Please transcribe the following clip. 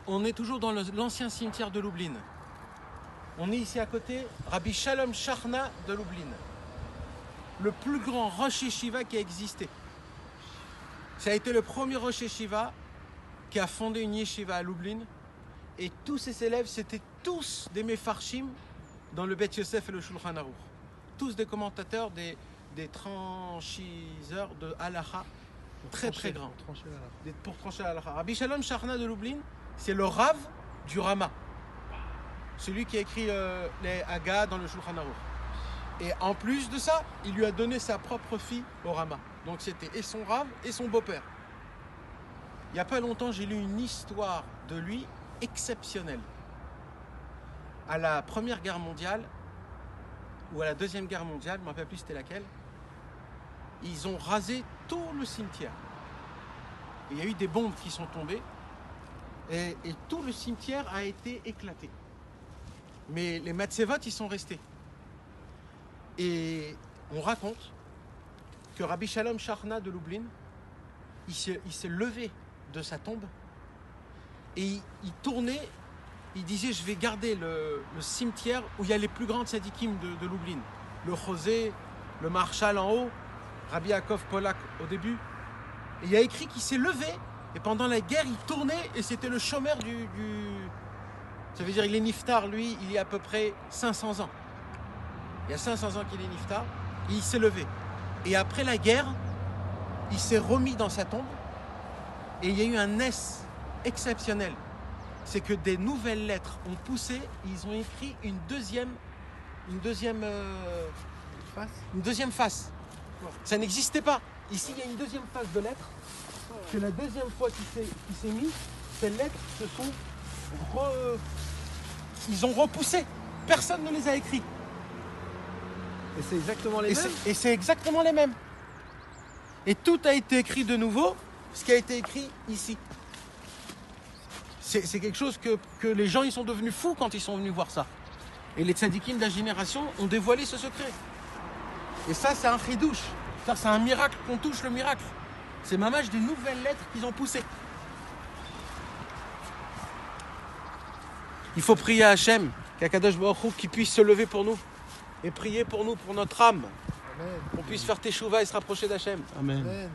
On est toujours dans l'ancien cimetière de Lublin. On est ici à côté, Rabbi Shalom Charna de Lublin. Le plus grand Rosh Yeshiva qui a existé. Ça a été le premier Rosh Yeshiva qui a fondé une yeshiva à Lublin. Et tous ses élèves, c'était tous des mefarshim dans le Bet Yosef et le Shulchan Aruch. Tous des commentateurs, des franchiseurs de halacha très grands. Pour trancher la halacha. Rabbi Shalom Charna de Lublin, c'est le Rav du Rama. Celui qui a écrit les Haga dans le Shulchan Aruch. Et en plus de ça, il lui a donné sa propre fille au Rama. Donc c'était et son Rav et son beau-père. Il n'y a pas longtemps, j'ai lu une histoire de lui exceptionnelle. À la Première Guerre mondiale, ou à la Deuxième Guerre mondiale, je ne me rappelle plus c'était laquelle, ils ont rasé tout le cimetière. Il y a eu des bombes qui sont tombées et tout le cimetière a été éclaté. Mais les matzevot, ils sont restés. Et on raconte que Rabbi Shalom Charna de Lublin, il s'est levé de sa tombe et il tournait, il disait je vais garder le cimetière où il y a les plus grandes tzadikim de Lublin. Le José, le Marshal en haut, Rabbi Yaakov Polak au début. Et il a écrit qu'il s'est levé et pendant la guerre il tournait et c'était le chômeur du... Ça veut dire il est niftar lui, il y a à peu près 500 ans. Il y a 500 ans qu'il est niftar et il s'est levé. Et après la guerre, il s'est remis dans sa tombe et il y a eu un ness exceptionnel. C'est que des nouvelles lettres ont poussé et ils ont écrit une deuxième face. Ça n'existait pas. Ici, il y a une deuxième face de lettres. C'est la deuxième fois qu'il s'est mis. Ces lettres se sont ils ont repoussé. Personne ne les a écrits. Et c'est exactement les mêmes. Et c'est exactement les mêmes. Et tout a été écrit de nouveau, ce qui a été écrit ici. C'est quelque chose que les gens ils sont devenus fous quand ils sont venus voir ça. Et les tzadikim de la génération ont dévoilé ce secret. Et ça, c'est un chidouche. Ça, c'est un miracle qu'on touche le miracle. C'est mamage des nouvelles lettres qu'ils ont poussées. Il faut prier à Hachem, qu'Akadosh Baruch Hu, qui puisse se lever pour nous et prier pour nous, pour notre âme. Amen. Qu'on puisse faire teshuva et se rapprocher d'Hachem. Amen.